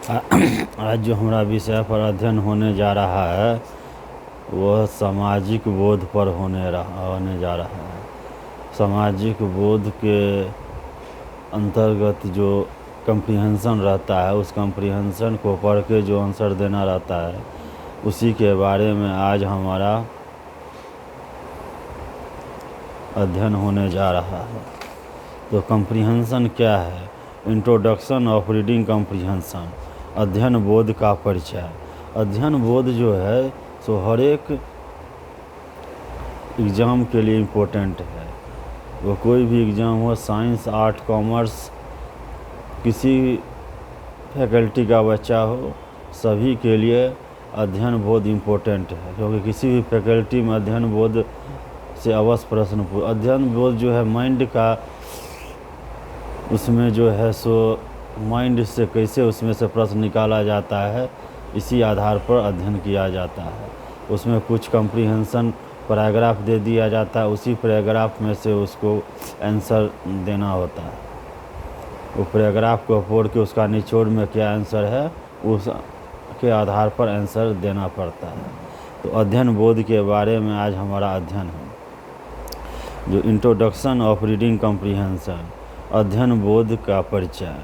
आज जो हमारा विषय पर अध्ययन होने जा रहा है वह सामाजिक बोध पर होने जा रहा है। सामाजिक बोध के अंतर्गत जो कम्प्रीहेंशन रहता है, उस कम्प्रीहेंशन को पढ़ के जो आंसर देना रहता है, उसी के बारे में आज हमारा अध्ययन होने जा रहा है। तो कम्प्रीहेंशन क्या है? इंट्रोडक्शन ऑफ रीडिंग कम्प्रीहेंशन, अध्ययन बोध का परिचय। अध्ययन बोध जो है सो हर एक एग्ज़ाम के लिए इम्पोर्टेंट है। वो कोई भी एग्ज़ाम हो, साइंस, आर्ट, कॉमर्स, किसी फैकल्टी का बच्चा हो, सभी के लिए अध्ययन बोध इम्पोर्टेंट है। क्योंकि किसी भी फैकल्टी में अध्ययन बोध से अवश्य प्रश्न अध्ययन बोध जो है माइंड का, उसमें जो है सो माइंड से कैसे उसमें से प्रश्न निकाला जाता है, इसी आधार पर अध्ययन किया जाता है। उसमें कुछ कम्प्रीहेंशन पैराग्राफ दे दिया जाता है, उसी पैराग्राफ में से उसको आंसर देना होता है। वो पैराग्राफ को पढ़ के उसका निचोड़ में क्या आंसर है, उस के आधार पर आंसर देना पड़ता है। तो अध्ययन बोध के बारे में आज हमारा अध्ययन है। जो इंट्रोडक्शन ऑफ रीडिंग कम्प्रीहेंशन, अध्ययन बोध का परिचय।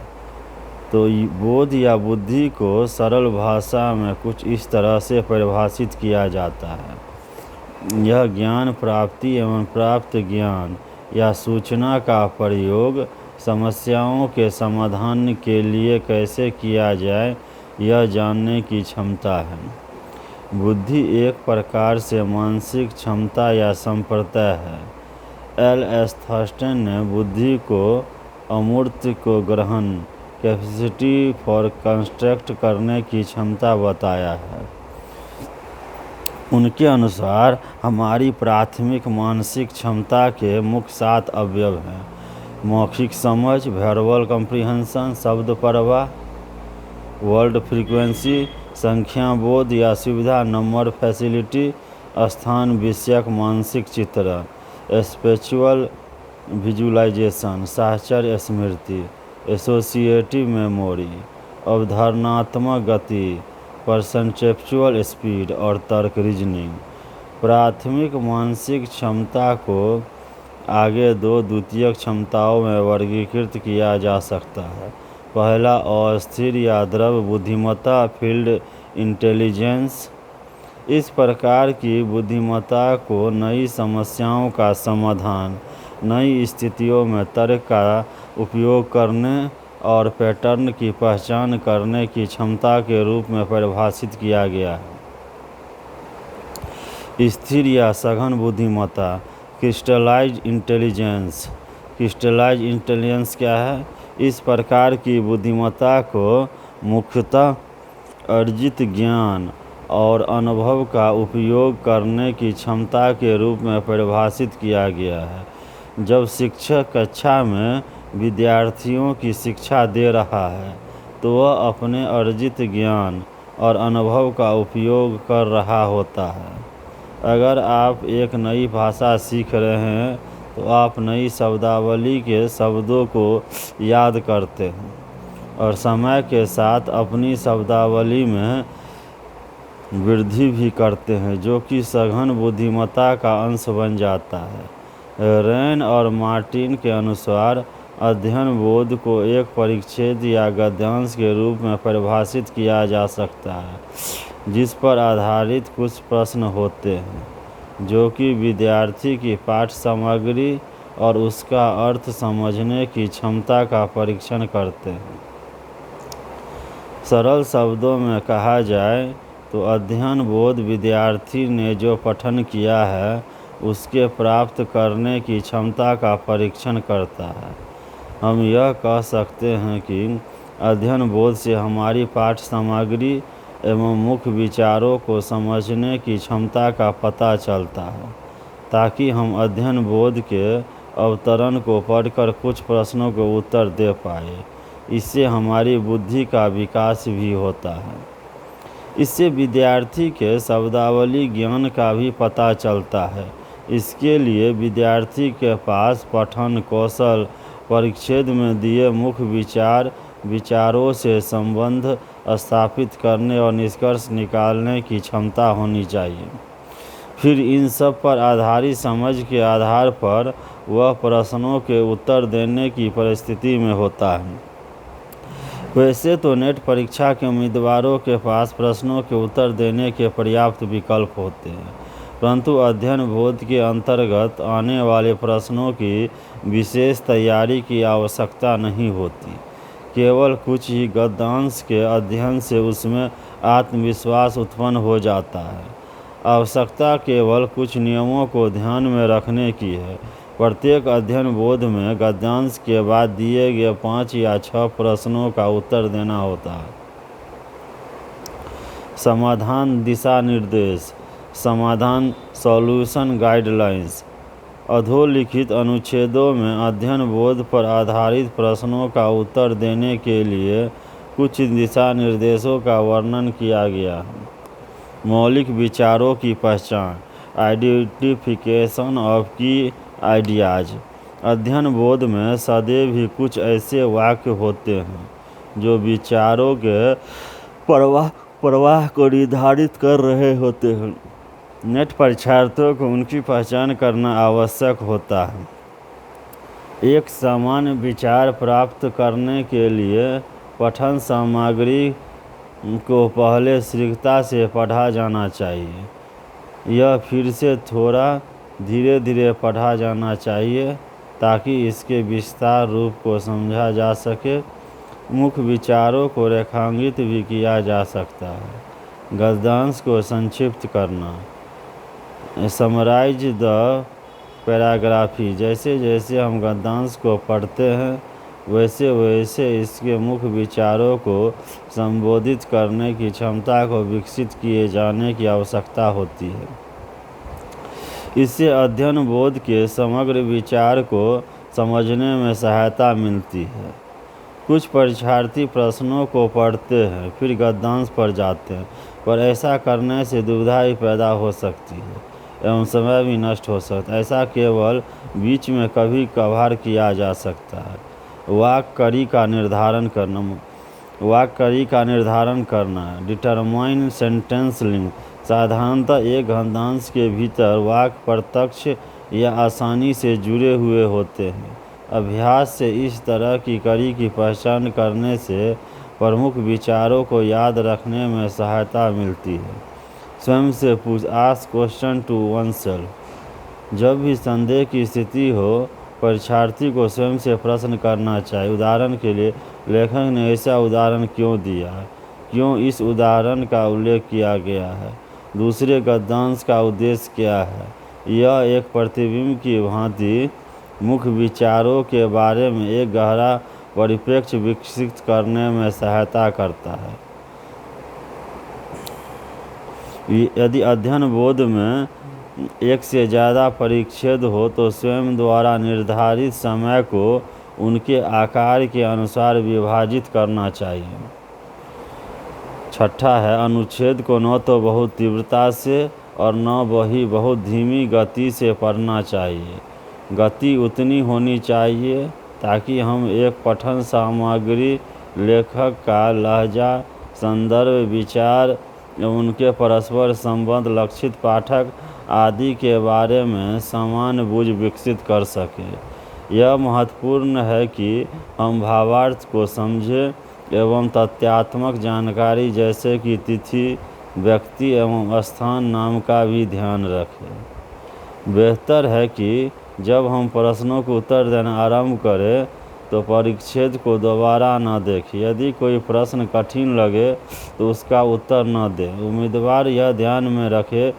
तो बोध या बुद्धि को सरल भाषा में कुछ इस तरह से परिभाषित किया जाता है। यह ज्ञान प्राप्ति एवं प्राप्त ज्ञान या सूचना का प्रयोग समस्याओं के समाधान के लिए कैसे किया जाए, यह जानने की क्षमता है। बुद्धि एक प्रकार से मानसिक क्षमता या संप्रदाय है। एल.एस. थर्स्टन ने बुद्धि को अमूर्त को ग्रहण, कैपेसिटी फॉर कंस्ट्रक्ट करने की क्षमता बताया है। उनके अनुसार हमारी प्राथमिक मानसिक क्षमता के मुख्य 7 अवयव हैं: मौखिक समझ, वर्बल कम्प्रीहेंशन, शब्द प्रवाह, वर्ड फ्रीक्वेंसी, संख्या बोध या सुविधा, नंबर फैसिलिटी, स्थान विषयक मानसिक चित्रण, स्पेचुअल विजुअलाइजेशन, साहचर्य स्मृति, एसोसिएटिव मेमोरी, अवधारणात्मक गति, परसेप्चुअल स्पीड और तर्क रीजनिंग। प्राथमिक मानसिक क्षमता को आगे 2 द्वितीयक क्षमताओं में वर्गीकृत किया जा सकता है। पहला, अस्थिर या द्रव बुद्धिमत्ता, फील्ड इंटेलिजेंस। इस प्रकार की बुद्धिमत्ता को नई समस्याओं का समाधान, नई स्थितियों में तर्क का उपयोग करने और पैटर्न की पहचान करने की क्षमता के रूप में परिभाषित किया गया है। स्थिर या सघन बुद्धिमत्ता, क्रिस्टलाइज इंटेलिजेंस। क्रिस्टलाइज इंटेलिजेंस क्या है? इस प्रकार की बुद्धिमत्ता को मुख्यतः अर्जित ज्ञान और अनुभव का उपयोग करने की क्षमता के रूप में परिभाषित किया गया है। जब शिक्षक कक्षा में विद्यार्थियों की शिक्षा दे रहा है तो वह अपने अर्जित ज्ञान और अनुभव का उपयोग कर रहा होता है। अगर आप एक नई भाषा सीख रहे हैं तो आप नई शब्दावली के शब्दों को याद करते हैं और समय के साथ अपनी शब्दावली में वृद्धि भी करते हैं, जो कि सघन बुद्धिमत्ता का अंश बन जाता है। रैन और मार्टिन के अनुसार अध्ययन बोध को एक परिच्छेद या गद्यांश के रूप में परिभाषित किया जा सकता है, जिस पर आधारित कुछ प्रश्न होते हैं जो कि विद्यार्थी की पाठ्य सामग्री और उसका अर्थ समझने की क्षमता का परीक्षण करते हैं। सरल शब्दों में कहा जाए तो अध्ययन बोध विद्यार्थी ने जो पठन किया है उसके प्राप्त करने की क्षमता का परीक्षण करता है। हम यह कह सकते हैं कि अध्ययन बोध से हमारी पाठ्य सामग्री एवं मुख्य विचारों को समझने की क्षमता का पता चलता है, ताकि हम अध्ययन बोध के अवतरण को पढ़कर कुछ प्रश्नों के उत्तर दे पाए। इससे हमारी बुद्धि का विकास भी होता है। इससे विद्यार्थी के शब्दावली ज्ञान का भी पता चलता है। इसके लिए विद्यार्थी के पास पठन कौशल परिच्छेद में दिए मुख्य विचारों से संबंध स्थापित करने और निष्कर्ष निकालने की क्षमता होनी चाहिए। फिर इन सब पर आधारित समझ के आधार पर वह प्रश्नों के उत्तर देने की परिस्थिति में होता है। वैसे तो नेट परीक्षा के उम्मीदवारों के पास प्रश्नों के उत्तर देने के पर्याप्त विकल्प होते हैं, परंतु अध्ययन बोध के अंतर्गत आने वाले प्रश्नों की विशेष तैयारी की आवश्यकता नहीं होती। केवल कुछ ही गद्यांश के अध्ययन से उसमें आत्मविश्वास उत्पन्न हो जाता है। आवश्यकता केवल कुछ नियमों को ध्यान में रखने की है। प्रत्येक अध्ययन बोध में गद्यांश के बाद दिए गए 5 या 6 प्रश्नों का उत्तर देना होता है। समाधान दिशा निर्देश, समाधान सॉल्यूशन गाइडलाइंस। अधोलिखित अनुच्छेदों में अध्ययन बोध पर आधारित प्रश्नों का उत्तर देने के लिए कुछ दिशा निर्देशों का वर्णन किया गया है। मौलिक विचारों की पहचान, आइडेंटिफिकेशन ऑफ की आइडियाज। अध्ययन बोध में सदैव ही कुछ ऐसे वाक्य होते हैं जो विचारों के प्रवाह को निर्धारित कर रहे होते हैं। नेट परीक्षार्थियों को उनकी पहचान करना आवश्यक होता है। एक सामान्य विचार प्राप्त करने के लिए पठन सामग्री को पहले शीघ्रता से पढ़ा जाना चाहिए। यह फिर से थोड़ा धीरे धीरे पढ़ा जाना चाहिए ताकि इसके विस्तार रूप को समझा जा सके। मुख्य विचारों को रेखांकित भी किया जा सकता है। गद्यांश को संक्षिप्त करना, समराइज द पैराग्राफी। जैसे जैसे हम गद्यांश को पढ़ते हैं वैसे वैसे इसके मुख्य विचारों को संबोधित करने की क्षमता को विकसित किए जाने की आवश्यकता होती है। इससे अध्ययन बोध के समग्र विचार को समझने में सहायता मिलती है। कुछ परीक्षार्थी प्रश्नों को पढ़ते हैं फिर गद्यांश पर जाते हैं, पर ऐसा करने से दुविधा ही पैदा हो सकती है एवं समय भी नष्ट हो सकता है। ऐसा केवल बीच में कभी कभार किया जा सकता है। वाक्यकड़ी का निर्धारण करना, डिटरमाइन सेंटेंस लिंक। साधारणतः एक गद्यांश के भीतर वाक्य प्रत्यक्ष या आसानी से जुड़े हुए होते हैं। अभ्यास से इस तरह की कड़ी की पहचान करने से प्रमुख विचारों को याद रखने में सहायता मिलती है। स्वयं से पूछ, आस्क क्वेश्चन टू वनसेल्फ। जब भी संदेह की स्थिति हो परीक्षार्थी को स्वयं से प्रश्न करना चाहिए। उदाहरण के लिए, लेखक ने ऐसा उदाहरण क्यों दिया है? क्यों इस उदाहरण का उल्लेख किया गया है? दूसरे गद्यांश का उद्देश्य क्या है? यह एक प्रतिबिंब की भांति मुख्य विचारों के बारे में एक गहरा परिप्रेक्ष्य विकसित करने में सहायता करता है। यदि अध्ययन बोध में एक से ज़्यादा परिच्छेद हो तो स्वयं द्वारा निर्धारित समय को उनके आकार के अनुसार विभाजित करना चाहिए। छठा है, अनुच्छेद को न तो बहुत तीव्रता से और न वही बहुत धीमी गति से पढ़ना चाहिए। गति उतनी होनी चाहिए ताकि हम एक पठन सामग्री, लेखक का लहजा, संदर्भ, विचार एवं उनके परस्पर संबंध, लक्षित पाठक आदि के बारे में समान बूझ विकसित कर सकें। यह महत्वपूर्ण है कि हम भावार्थ को समझें एवं तथ्यात्मक जानकारी जैसे कि तिथि, व्यक्ति एवं स्थान नाम का भी ध्यान रखें। बेहतर है कि जब हम प्रश्नों को उत्तर देना आरंभ करें तो परिच्छेद को दोबारा न देखें। यदि कोई प्रश्न कठिन लगे तो उसका उत्तर न दें। उम्मीदवार यह ध्यान में रखे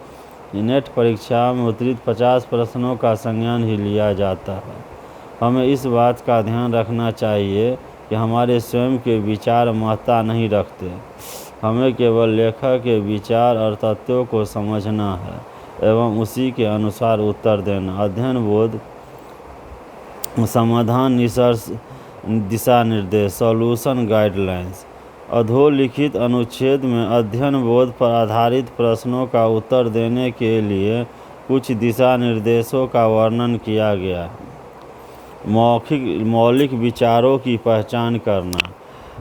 कि नेट परीक्षा में उत्तरित 50 प्रश्नों का संज्ञान ही लिया जाता है। हमें इस बात का ध्यान रखना चाहिए कि हमारे स्वयं के विचार महत्ता नहीं रखते। हमें केवल लेखक के विचार और तथ्यों को समझना है एवं उसी के अनुसार उत्तर देना। अध्ययन बोध समाधान दिशा निर्देश, सॉल्यूशन गाइडलाइंस। अधोलिखित अनुच्छेद में अध्ययन बोध पर आधारित प्रश्नों का उत्तर देने के लिए कुछ दिशा निर्देशों का वर्णन किया गया है। मौलिक विचारों की पहचान करना,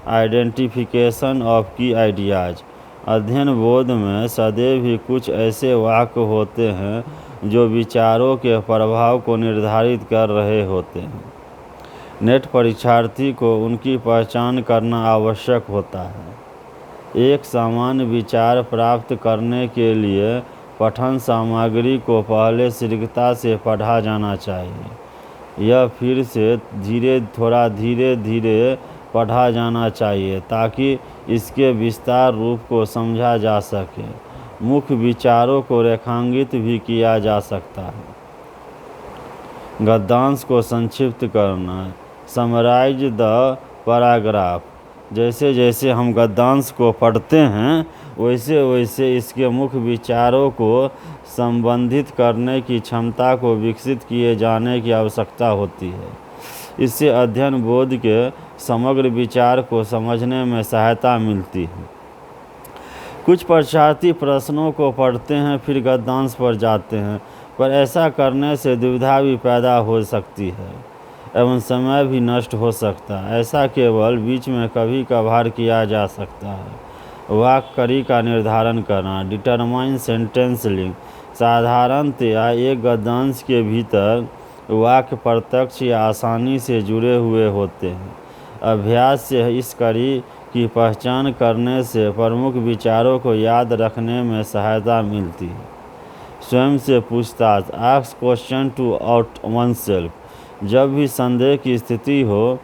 आइडेंटिफिकेशन ऑफ की आइडियाज। अध्ययन बोध में सदैव ही कुछ ऐसे वाक्य होते हैं जो विचारों के प्रभाव को निर्धारित कर रहे होते हैं। नेट परीक्षार्थी को उनकी पहचान करना आवश्यक होता है। एक सामान्य विचार प्राप्त करने के लिए पठन सामग्री को पहले शीघ्रता से पढ़ा जाना चाहिए। यह फिर से थोड़ा धीरे धीरे पढ़ा जाना चाहिए ताकि इसके विस्तार रूप को समझा जा सके। मुख्य विचारों को रेखांकित भी किया जा सकता है। गद्यांश को संक्षिप्त करना, समराइज द पैराग्राफ। जैसे जैसे हम गद्यांश को पढ़ते हैं वैसे वैसे इसके मुख्य विचारों को संबंधित करने की क्षमता को विकसित किए जाने की आवश्यकता होती है। इससे अध्ययन बोध के समग्र विचार को समझने में सहायता मिलती है। कुछ परीक्षार्थी प्रश्नों को पढ़ते हैं फिर गद्यांश पर जाते हैं, पर ऐसा करने से दुविधा भी पैदा हो सकती है एवं समय भी नष्ट हो सकता है। ऐसा केवल बीच में कभी कभार किया जा सकता है। वाक्य कड़ी का निर्धारण करना, डिटरमाइन सेंटेंस लिंक। साधारणतया एक गद्यांश के भीतर वाक्य प्रत्यक्ष या आसानी से जुड़े हुए होते हैं। अभ्यास से इस कड़ी की पहचान करने से प्रमुख विचारों को याद रखने में सहायता मिलती है। स्वयं से पूछताछ, ask question to out oneself. जब भी संदेह की स्थिति हो,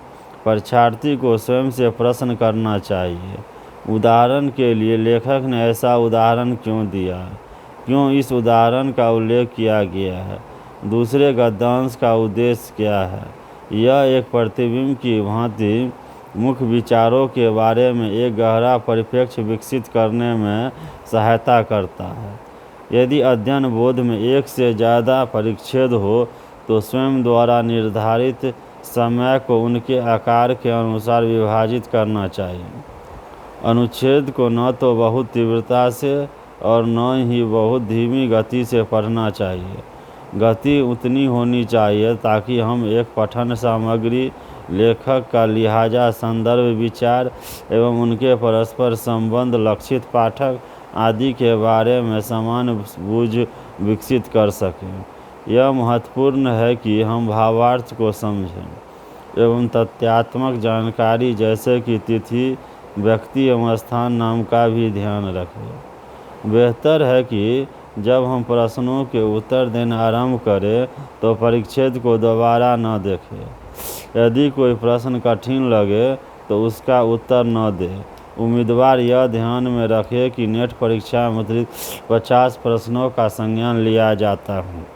परीक्षार्थी को स्वयं से प्रश्न करना चाहिए। उदाहरण के लिए, लेखक ने ऐसा उदाहरण क्यों दिया? क्यों इस उदाहरण का उल्लेख किया गया है? दूसरे गद्यांश का उद्देश्य क्या है? यह एक प्रतिबिंब की भांति मुख्य विचारों के बारे में एक गहरा परिप्रेक्ष्य विकसित करने में सहायता करता है। यदि अध्ययन बोध में एक से ज़्यादा परिच्छेद हो तो स्वयं द्वारा निर्धारित समय को उनके आकार के अनुसार विभाजित करना चाहिए। अनुच्छेद को न तो बहुत तीव्रता से और न ही बहुत धीमी गति से पढ़ना चाहिए। गति उतनी होनी चाहिए ताकि हम एक पठन सामग्री, लेखक का लिहाजा, संदर्भ, विचार एवं उनके परस्पर संबंध, लक्षित पाठक आदि के बारे में समान बूझ विकसित कर सकें। यह महत्वपूर्ण है कि हम भावार्थ को समझें एवं तथ्यात्मक जानकारी जैसे कि तिथि, व्यक्ति एवं स्थान नाम का भी ध्यान रखें। बेहतर है कि जब हम प्रश्नों के उत्तर देना आरंभ करें तो परिच्छेद को दोबारा न देखें। यदि कोई प्रश्न कठिन लगे तो उसका उत्तर न दें। उम्मीदवार यह ध्यान में रखे कि नेट परीक्षा में अतिरिक्त 50 प्रश्नों का संज्ञान लिया जाता है।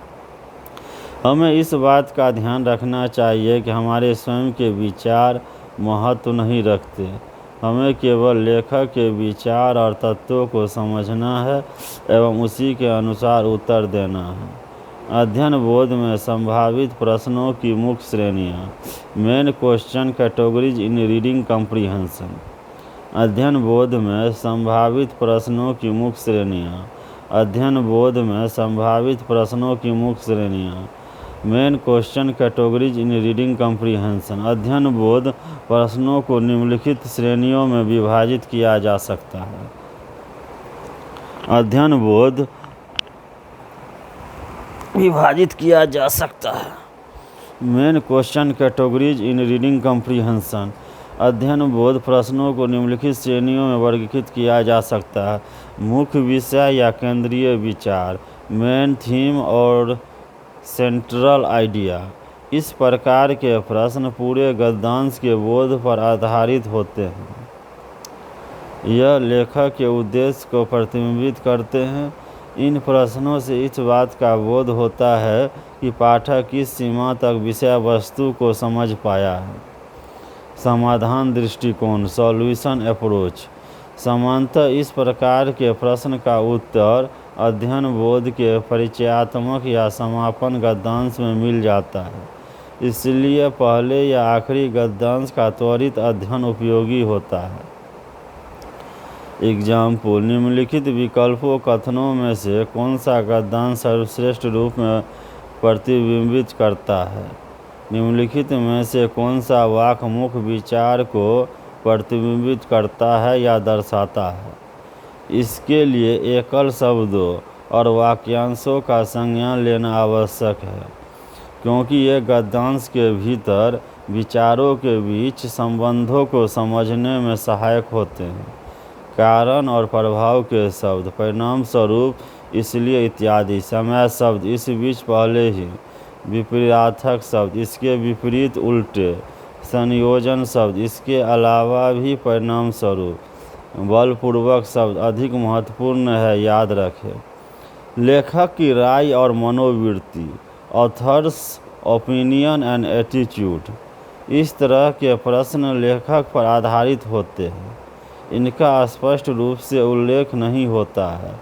हमें इस बात का ध्यान रखना चाहिए कि हमारे स्वयं के विचार महत्व नहीं रखते। हमें केवल लेखक के विचार और तत्वों को समझना है एवं उसी के अनुसार उत्तर देना है। अध्ययन बोध में संभावित प्रश्नों की मुख्य श्रेणियाँ। मेन क्वेश्चन कैटेगरीज इन रीडिंग कॉम्प्रिहेंशन। अध्ययन बोध में संभावित प्रश्नों की मुख्य श्रेणियाँ। अध्ययन बोध में संभावित प्रश्नों की मुख्य श्रेणियाँ। मेन क्वेश्चन कैटेगरीज इन रीडिंग कॉम्प्रिहेंशन। अध्ययन बोध प्रश्नों को निम्नलिखित श्रेणियों में विभाजित किया जा सकता है। अध्ययन बोध विभाजित किया जा सकता है। मेन क्वेश्चन कैटेगरीज इन रीडिंग कॉम्प्रिहेंशन। अध्ययन बोध प्रश्नों को निम्नलिखित श्रेणियों में वर्गीकृत किया जा सकता है। मुख्य विषय या केंद्रीय विचार, मेन थीम और सेंट्रल आइडिया। इस प्रकार के प्रश्न पूरे गद्यांश के बोध पर आधारित होते हैं। यह लेखक के उद्देश्य को प्रतिबिंबित करते हैं। इन प्रश्नों से इस बात का बोध होता है कि पाठक किस सीमा तक विषय वस्तु को समझ पाया है। समाधान दृष्टिकोण, सॉल्यूशन अप्रोच। सामान्यतः इस प्रकार के प्रश्न का उत्तर अध्ययन बोध के परिचयात्मक या समापन गद्यांश में मिल जाता है। इसलिए पहले या आखिरी गद्यांश का त्वरित अध्ययन उपयोगी होता है। एग्जाम्पल, निम्नलिखित विकल्पों कथनों में से कौन सा गद्यांश सर्वश्रेष्ठ रूप में प्रतिबिंबित करता है? निम्नलिखित में से कौन सा वाक्य मुख्य विचार को प्रतिबिंबित करता है या दर्शाता है। इसके लिए एकल शब्दों और वाक्यांशों का संज्ञान लेना आवश्यक है, क्योंकि ये गद्यांश के भीतर विचारों के बीच संबंधों को समझने में सहायक होते हैं। कारण और प्रभाव के शब्द, परिणाम स्वरूप, इसलिए इत्यादि। समय शब्द, इस बीच, पहले ही। विपरीतार्थक शब्द, इसके विपरीत, उल्टे। संयोजन शब्द, इसके अलावा भी, परिणाम स्वरूप। बलपूर्वक शब्द अधिक महत्वपूर्ण है, याद रखें। लेखक की राय और मनोवृत्ति, ऑथर्स ओपिनियन एंड एटीट्यूड। इस तरह के प्रश्न लेखक पर आधारित होते हैं। इनका स्पष्ट रूप से उल्लेख नहीं होता है।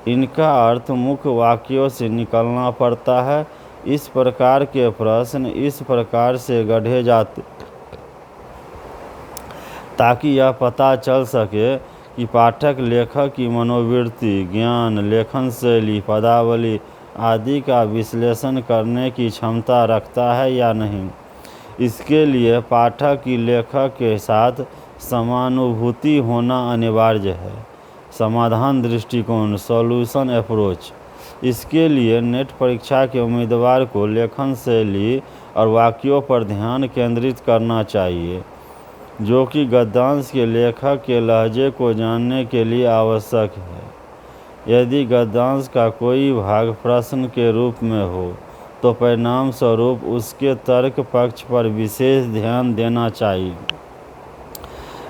इनका अर्थ मुख्य वाक्यों से निकलना पड़ता है। इस प्रकार के प्रश्न इस प्रकार से गढ़े जाते ताकि यह पता चल सके कि पाठक लेखक की मनोवृत्ति, ज्ञान, लेखन शैली, पदावली आदि का विश्लेषण करने की क्षमता रखता है या नहीं। इसके लिए पाठक की लेखक के साथ समानुभूति होना अनिवार्य है। समाधान दृष्टिकोण, सॉल्यूशन अप्रोच। इसके लिए नेट परीक्षा के उम्मीदवार को लेखन शैली और वाक्यों पर ध्यान केंद्रित करना चाहिए, जो कि गद्यांश के लेखक के लहजे को जानने के लिए आवश्यक है। यदि गद्यांश का कोई भाग प्रश्न के रूप में हो, तो परिणाम स्वरूप उसके तर्क पक्ष पर विशेष ध्यान देना चाहिए।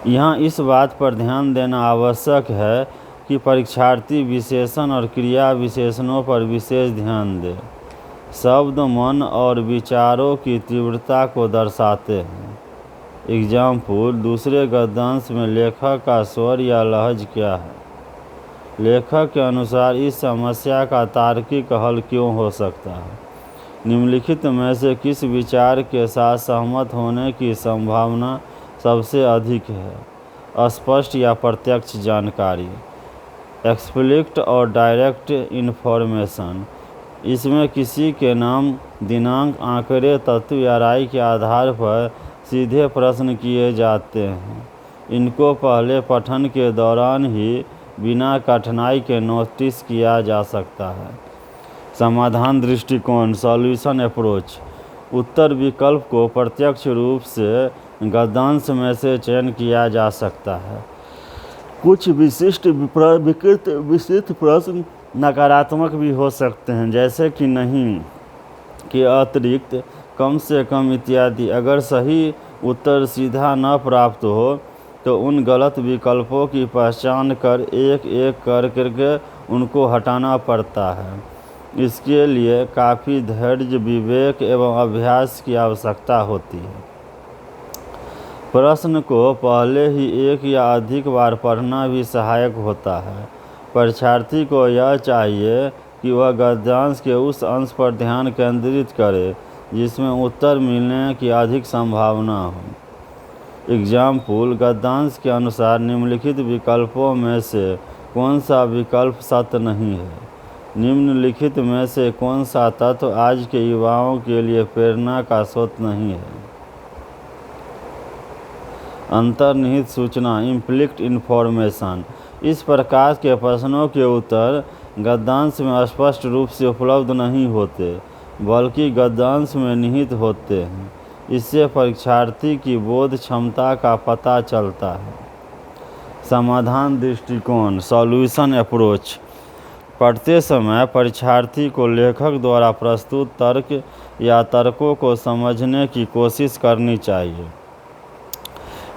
यहाँ इस बात पर ध्यान देना आवश्यक है कि परीक्षार्थी विशेषण और क्रिया विशेषणों पर विशेष ध्यान दे। शब्द मन और विचारों की तीव्रता को दर्शाते हैं। एग्जाम्पल, दूसरे गद्यांश में लेखक का स्वर या लहज क्या है? लेखक के अनुसार इस समस्या का तार्किक हल क्यों हो सकता है? निम्नलिखित में से किस विचार के साथ सहमत होने की संभावना सबसे अधिक है? स्पष्ट या प्रत्यक्ष जानकारी, एक्सप्लिसिट और डायरेक्ट इन्फॉर्मेशन। इसमें किसी के नाम, दिनांक, आंकड़े, तत्व या राय के आधार पर सीधे प्रश्न किए जाते हैं। इनको पहले पठन के दौरान ही बिना कठिनाई के नोटिस किया जा सकता है। समाधान दृष्टिकोण, सॉल्यूशन अप्रोच। उत्तर विकल्प को प्रत्यक्ष रूप से गद्यांश में से चयन किया जा सकता है। कुछ विशिष्ट प्रश्न नकारात्मक भी हो सकते हैं, जैसे कि नहीं, के अतिरिक्त, कम से कम इत्यादि। अगर सही उत्तर सीधा न प्राप्त हो तो उन गलत विकल्पों की पहचान कर एक एक करके उनको हटाना पड़ता है। इसके लिए काफ़ी धैर्य, विवेक एवं अभ्यास की आवश्यकता होती है। प्रश्न को पहले ही एक या अधिक बार पढ़ना भी सहायक होता है। परीक्षार्थी को यह चाहिए कि वह गद्यांश के उस अंश पर ध्यान केंद्रित करे जिसमें उत्तर मिलने की अधिक संभावना हो। एग्जाम्पल, गद्यांश के अनुसार निम्नलिखित विकल्पों में से कौन सा विकल्प सत्य नहीं है? निम्नलिखित में से कौन सा तत्व आज के युवाओं के लिए प्रेरणा का स्रोत नहीं है? अंतर्निहित सूचना, इम्प्लिसिट इन्फॉर्मेशन। इस प्रकार के प्रश्नों के उत्तर गद्यांश में स्पष्ट रूप से उपलब्ध नहीं होते, बल्कि गद्यांश में निहित होते हैं। इससे परीक्षार्थी की बोध क्षमता का पता चलता है। समाधान दृष्टिकोण, सॉल्यूशन अप्रोच। पढ़ते समय परीक्षार्थी को लेखक द्वारा प्रस्तुत तर्क या तर्कों को समझने की कोशिश करनी चाहिए।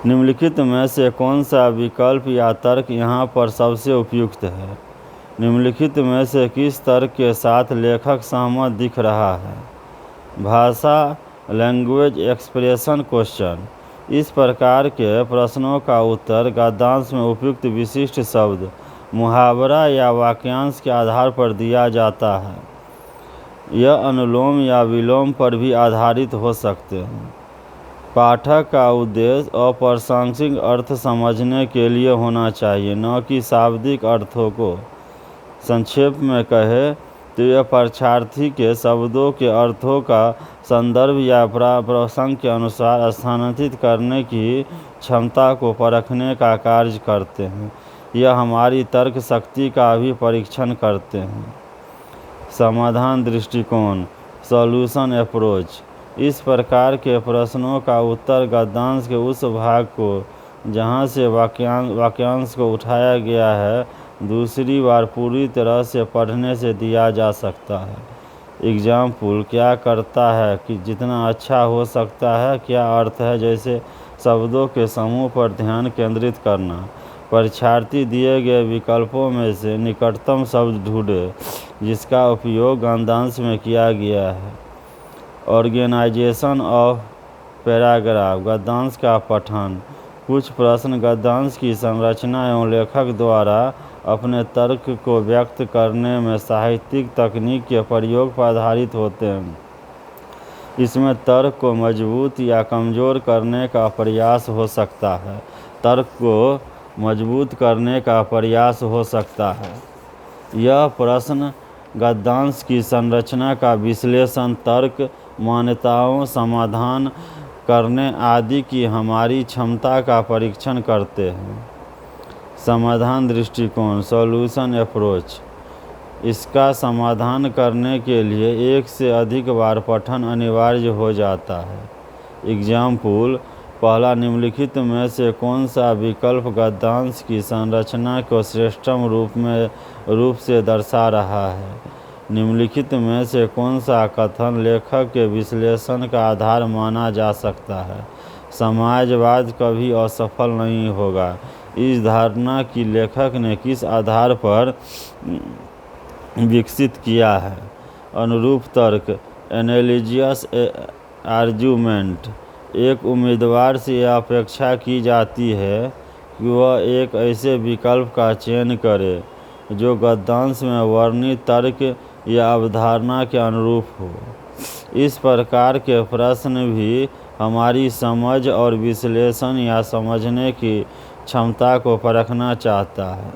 निम्नलिखित में से कौन सा विकल्प या तर्क यहाँ पर सबसे उपयुक्त है? निम्नलिखित में से किस तर्क के साथ लेखक सहमत दिख रहा है? भाषा, लैंग्वेज एक्सप्रेशन क्वेश्चन। इस प्रकार के प्रश्नों का उत्तर गद्यांश में उपयुक्त विशिष्ट शब्द, मुहावरा या वाक्यांश के आधार पर दिया जाता है। यह अनुलोम या विलोम पर भी आधारित हो सकते हैं। पाठक का उद्देश्य अप्रासंगिक अर्थ समझने के लिए होना चाहिए, न कि शाब्दिक अर्थों को। संक्षेप में कहें तो यह परीक्षार्थी के शब्दों के अर्थों का संदर्भ या प्रसंग के अनुसार स्थानांतरित करने की क्षमता को परखने का कार्य करते हैं। यह हमारी तर्क शक्ति का भी परीक्षण करते हैं। समाधान दृष्टिकोण सॉल्यूशन अप्रोच। इस प्रकार के प्रश्नों का उत्तर गद्यांश के उस भाग को जहाँ से वाक्यांश को उठाया गया है दूसरी बार पूरी तरह से पढ़ने से दिया जा सकता है। एग्जाम्पल क्या करता है कि जितना अच्छा हो सकता है, क्या अर्थ है, जैसे शब्दों के समूह पर ध्यान केंद्रित करना। परीक्षार्थी दिए गए विकल्पों में से निकटतम शब्द ढूंढे जिसका उपयोग गद्यांश में किया गया है। ऑर्गेनाइजेशन ऑफ पैराग्राफ गद्यांश का पठन। कुछ प्रश्न गद्यांश की संरचना एवं लेखक द्वारा अपने तर्क को व्यक्त करने में साहित्यिक तकनीक के प्रयोग पर आधारित होते हैं। इसमें तर्क को मजबूत या कमज़ोर करने का प्रयास हो सकता है। तर्क को मजबूत करने का प्रयास हो सकता है। यह प्रश्न गद्यांश की संरचना का विश्लेषण, तर्क, मान्यताओं, समाधान करने आदि की हमारी क्षमता का परीक्षण करते हैं। समाधान दृष्टिकोण सॉल्यूशन अप्रोच। इसका समाधान करने के लिए एक से अधिक बार पठन अनिवार्य हो जाता है। एग्जाम्पल पहला निम्नलिखित में से कौन सा विकल्प गद्यांश की संरचना को श्रेष्ठतम रूप से दर्शा रहा है। निम्नलिखित में से कौन सा कथन लेखक के विश्लेषण का आधार माना जा सकता है। समाजवाद कभी असफल नहीं होगा। इस धारणा की लेखक ने किस आधार पर विकसित किया है। अनुरूप तर्क एनालिजियस आर्ग्यूमेंट। एक उम्मीदवार से यह अपेक्षा की जाती है कि वह एक ऐसे विकल्प का चयन करे जो गद्यांश में वर्णित तर्क या अवधारणा के अनुरूप हो। इस प्रकार के प्रश्न भी हमारी समझ और विश्लेषण या समझने की क्षमता को परखना चाहता है।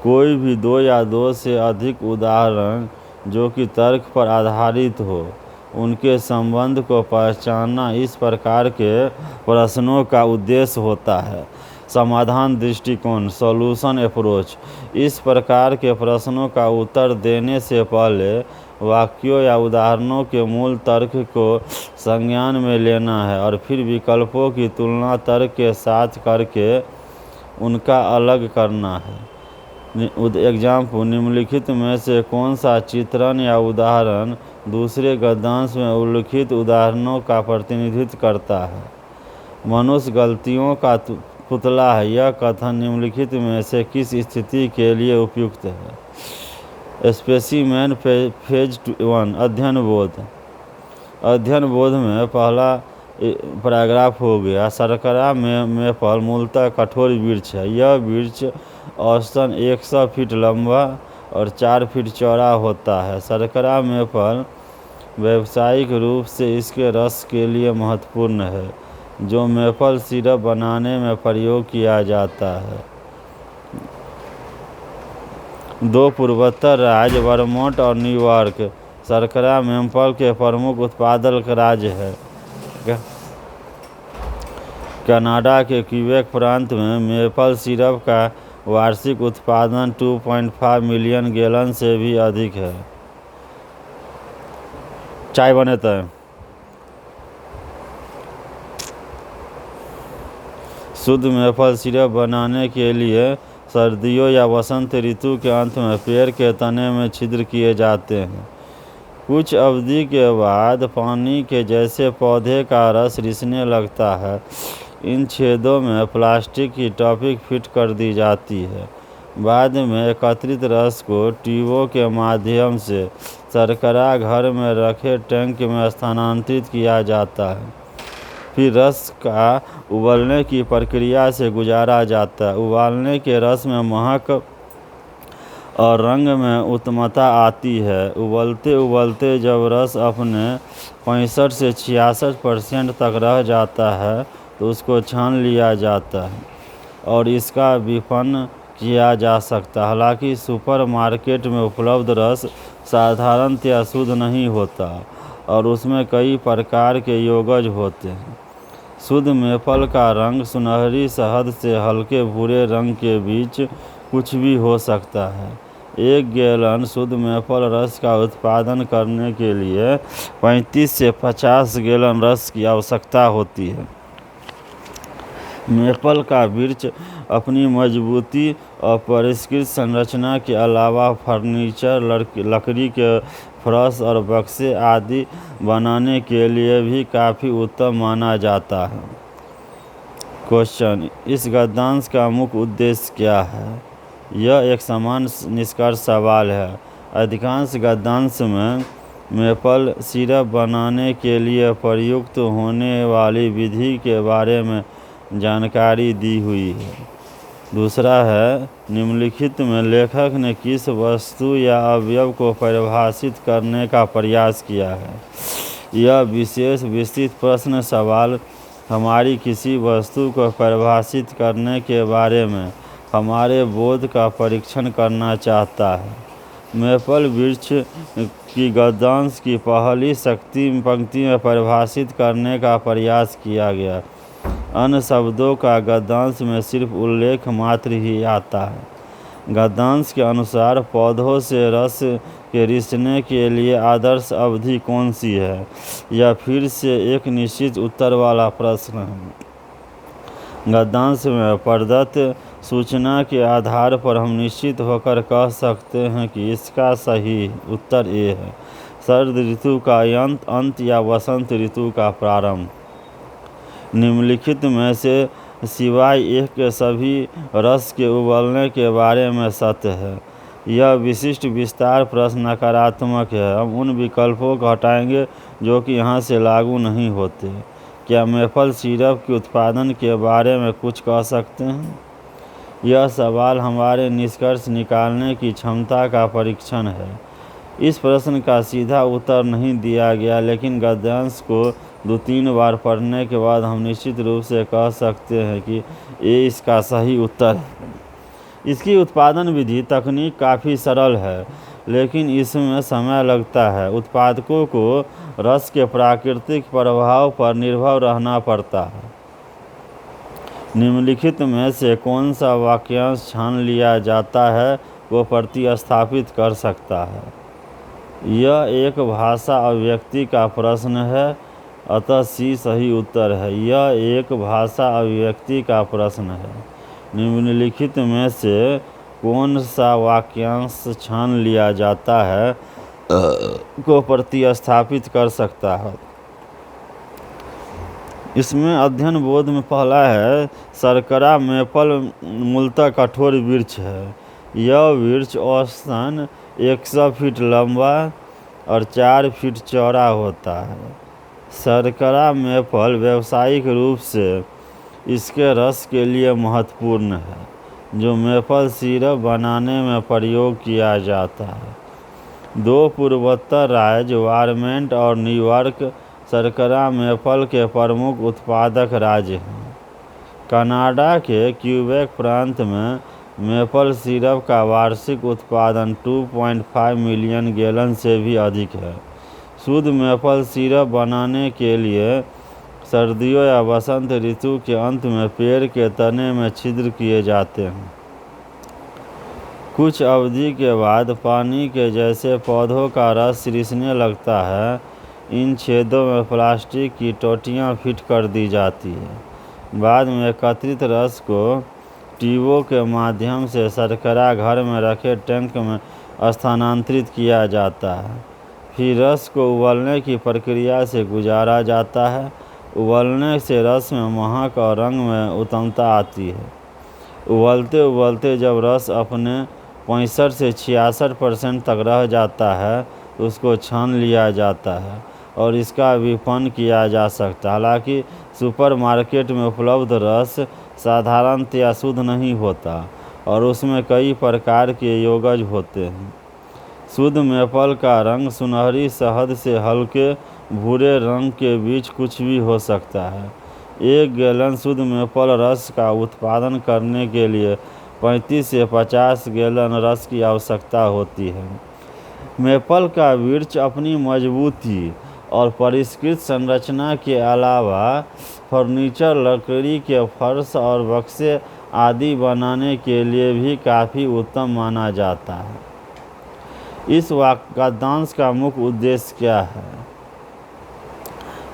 कोई भी दो या दो से अधिक उदाहरण जो कि तर्क पर आधारित हो, उनके संबंध को पहचानना इस प्रकार के प्रश्नों का उद्देश्य होता है। समाधान दृष्टिकोण सॉल्यूशन अप्रोच। इस प्रकार के प्रश्नों का उत्तर देने से पहले वाक्यों या उदाहरणों के मूल तर्क को संज्ञान में लेना है और फिर विकल्पों की तुलना तर्क के साथ करके उनका अलग करना है। एग्जाम्पल निम्नलिखित में से कौन सा चित्रण या उदाहरण दूसरे गद्यांश में उल्लिखित उदाहरणों का प्रतिनिधित्व करता है। मनुष्य गलतियों का पुतला है। यह कथन निम्नलिखित में से किस स्थिति के लिए उपयुक्त है। स्पेसिमेन फेज 1 अध्ययन बोध में पहला पैराग्राफ हो गया। शर्करा मेपल मूलतः कठोर वृक्ष है। यह वृक्ष औसतन 100 फीट लंबा और 4 फीट चौड़ा होता है। शर्करा मेपल व्यावसायिक रूप से इसके रस के लिए महत्वपूर्ण है जो मेपल सिरप बनाने में प्रयोग किया जाता है। दो पूर्वोत्तर राज्य वर्मोंट और न्यूयॉर्क शर्करा मेपल के प्रमुख उत्पादक राज्य है। कनाडा के क्यूबेक प्रांत में मेपल सिरप का वार्षिक उत्पादन 2.5 मिलियन गैलन से भी अधिक है। चाय बनेता है। शुद्ध मेपल सिरप बनाने के लिए सर्दियों या वसंत ऋतु के अंत में पेड़ के तने में छिद्र किए जाते हैं। कुछ अवधि के बाद पानी के जैसे पौधे का रस रिसने लगता है। इन छेदों में प्लास्टिक की टॉपिक फिट कर दी जाती है। बाद में एकत्रित रस को ट्यूबों के माध्यम से शर्करा घर में रखे टैंक में स्थानांतरित किया जाता है। फिर रस का उबलने की प्रक्रिया से गुजारा जाता है। उबालने के रस में महक और रंग में उत्तमता आती है। उबलते उबलते जब रस अपने 65 से 66% तक रह जाता है तो उसको छान लिया जाता है और इसका विपणन किया जा सकता है। हालांकि सुपरमार्केट में उपलब्ध रस साधारणतया शुद्ध नहीं होता और उसमें कई प्रकार के यौगिक होते हैं। शुद्ध मेपल का रंग सुनहरी शहद से हल्के भूरे रंग के बीच कुछ भी हो सकता है। 1 गैलन शुद्ध मेपल रस का उत्पादन करने के लिए 35 से 50 गैलन रस की आवश्यकता होती है। मेपल का वृक्ष अपनी मजबूती और परिष्कृत संरचना के अलावा फर्नीचर, लकड़ी के फर्श और बक्से आदि बनाने के लिए भी काफ़ी उत्तम माना जाता है। क्वेश्चन: इस गद्यांश का मुख्य उद्देश्य क्या है? यह एक समान निष्कर्ष सवाल है। अधिकांश गद्यांश में मेपल सिरप बनाने के लिए प्रयुक्त होने वाली विधि के बारे में जानकारी दी हुई है। दूसरा है, निम्नलिखित में लेखक ने किस वस्तु या अवयव को परिभाषित करने का प्रयास किया है? यह विशेष विस्तृत प्रश्न सवाल हमारी किसी वस्तु को परिभाषित करने के बारे में हमारे बोध का परीक्षण करना चाहता है। मेपल वृक्ष की गद्यांश की पहली पंक्ति में परिभाषित करने का प्रयास किया गया। अन्य शब्दों का गद्यांश में सिर्फ उल्लेख मात्र ही आता है। गद्यांश के अनुसार पौधों से रस के रिसने के लिए आदर्श अवधि कौन सी है? यह फिर से एक निश्चित उत्तर वाला प्रश्न है। गद्यांश में प्रदत्त सूचना के आधार पर हम निश्चित होकर कह सकते हैं कि इसका सही उत्तर ए है। शरद ऋतु का अंत या वसंत ऋतु का प्रारंभ। निम्नलिखित में से सिवाय एक के सभी रस के उबलने के बारे में सत्य है। यह विशिष्ट विस्तार प्रश्न नकारात्मक है। हम उन विकल्पों को हटाएंगे जो कि यहाँ से लागू नहीं होते। क्या मेपल सिरप के उत्पादन के बारे में कुछ कह सकते हैं? यह सवाल हमारे निष्कर्ष निकालने की क्षमता का परीक्षण है। इस प्रश्न का सीधा उत्तर नहीं दिया गया, लेकिन गद्यांश को 2-3 बार पढ़ने के बाद हम निश्चित रूप से कह सकते हैं कि ये इसका सही उत्तर है। इसकी उत्पादन विधि तकनीक काफ़ी सरल है, लेकिन इसमें समय लगता है। उत्पादकों को रस के प्राकृतिक प्रभाव पर निर्भर रहना पड़ता है। निम्नलिखित में से कौन सा वाक्यांश छान लिया जाता है वो प्रतिस्थापित कर सकता है? यह एक भाषा अभिव्यक्ति का प्रश्न है, अतः सी सही उत्तर है। यह एक भाषा अभिव्यक्ति का प्रश्न है। निम्नलिखित में से कौन सा वाक्यांश छान लिया जाता है को प्रतिस्थापित कर सकता है? इसमें अध्ययन बोध में पहला है, शर्करा मेपल मूलतः कठोर वृक्ष है। यह वृक्ष औसतन 100 फीट लंबा और 4 फीट चौड़ा होता है। शर्करा मेपल व्यावसायिक रूप से इसके रस के लिए महत्वपूर्ण है, जो मेपल सिरप बनाने में प्रयोग किया जाता है। 2 पूर्वोत्तर राज्य वर्मोंट और न्यूयॉर्क शर्करा मेपल के प्रमुख उत्पादक राज्य हैं। कनाडा के क्यूबेक प्रांत में मेपल सिरप का वार्षिक उत्पादन 2.5 मिलियन गैलन से भी अधिक है। शुद्ध मेपल सिरप बनाने के लिए सर्दियों या वसंत ऋतु के अंत में पेड़ के तने में छिद्र किए जाते हैं। कुछ अवधि के बाद पानी के जैसे पौधों का रस रिसने लगता है। इन छेदों में प्लास्टिक की टोंटियाँ फिट कर दी जाती है। बाद में एकत्रित रस को ट्यूबों के माध्यम से शर्करा घर में रखे टैंक में स्थानांतरित किया जाता है। फिर रस को उबलने की प्रक्रिया से गुजारा जाता है। उबलने से रस में महक और रंग में उत्तमता आती है। उबलते उबलते जब रस अपने 65 से 66% तक रह जाता है तो उसको छान लिया जाता है और इसका विपणन किया जा सकता है। हालांकि सुपरमार्केट में उपलब्ध रस साधारणतया शुद्ध नहीं होता और उसमें कई प्रकार के यौगिक होते हैं। शुद्ध मेपल का रंग सुनहरी शहद से हल्के भूरे रंग के बीच कुछ भी हो सकता है। 1 गैलन शुद्ध मेपल रस का उत्पादन करने के लिए 35 से 50 गैलन रस की आवश्यकता होती है। मेपल का वृक्ष अपनी मजबूती और परिष्कृत संरचना के अलावा फर्नीचर, लकड़ी के फर्श और बक्से आदि बनाने के लिए भी काफ़ी उत्तम माना जाता है। इस वाक्यांश का मुख्य उद्देश्य क्या है?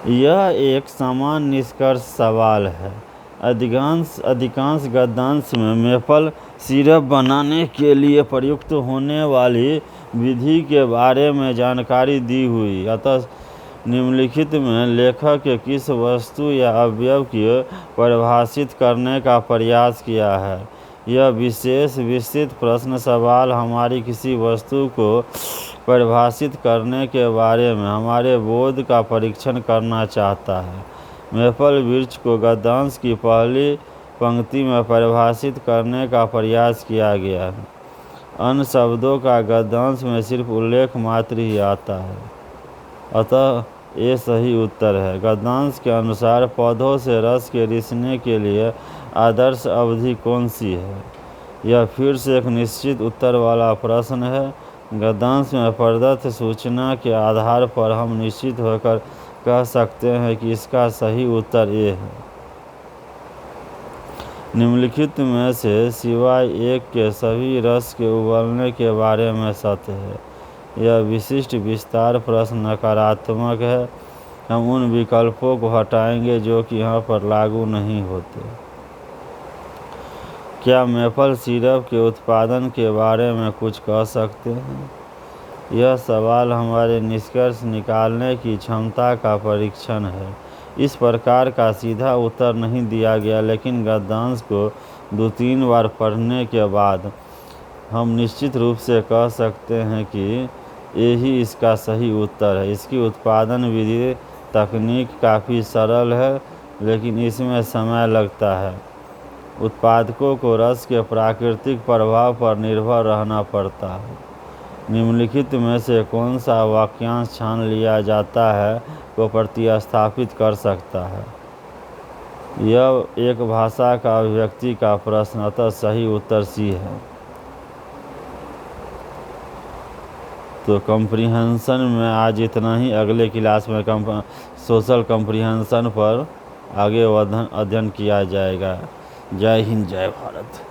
यह एक समान निष्कर्ष सवाल है। अधिकांश गद्यांश में मेपल सिरप बनाने के लिए प्रयुक्त होने वाली विधि के बारे में जानकारी दी हुई। अतः निम्नलिखित में लेखक किस वस्तु या अवयव को परिभाषित करने का प्रयास किया है? यह विशेष विस्तृत प्रश्न सवाल हमारी किसी वस्तु को परिभाषित करने के बारे में हमारे बोध का परीक्षण करना चाहता है। मेपल वृक्ष को गद्यांश की पहली पंक्ति में परिभाषित करने का प्रयास किया गया है। अन्य शब्दों का गद्यांश में सिर्फ उल्लेख मात्र ही आता है। अतः ये सही उत्तर है। गद्यांश के अनुसार पौधों से रस के रिसने के लिए आदर्श अवधि कौन सी है? यह फिर से एक निश्चित उत्तर वाला प्रश्न है। गद्यांश में प्रदत्त सूचना के आधार पर हम निश्चित होकर कह सकते हैं कि इसका सही उत्तर ए है। निम्नलिखित में से सिवाय एक के सभी रस के उबलने के बारे में सत्य है। यह विशिष्ट विस्तार प्रश्न नकारात्मक है। हम उन विकल्पों को हटाएंगे जो कि यहाँ पर लागू नहीं होते। क्या मेपल सिरप के उत्पादन के बारे में कुछ कह सकते हैं? यह सवाल हमारे निष्कर्ष निकालने की क्षमता का परीक्षण है। इस प्रकार का सीधा उत्तर नहीं दिया गया, लेकिन गद्यांश को 2-3 बार पढ़ने के बाद हम निश्चित रूप से कह सकते हैं कि यही इसका सही उत्तर है। इसकी उत्पादन विधि तकनीक काफ़ी सरल है, लेकिन इसमें समय लगता है। उत्पादकों को रस के प्राकृतिक प्रभाव पर निर्भर रहना पड़ता है। निम्नलिखित में से कौन सा वाक्यांश छान लिया जाता है को प्रतिस्थापित कर सकता है? यह एक भाषा का अभिव्यक्ति का प्रश्न, अतः सही उत्तर सी है। तो कम्प्रीहेंशन में आज इतना ही। अगले क्लास में सोशल कम्प्रीहेंशन पर आगे अध्ययन किया जाएगा। जय हिंद, जय भारत।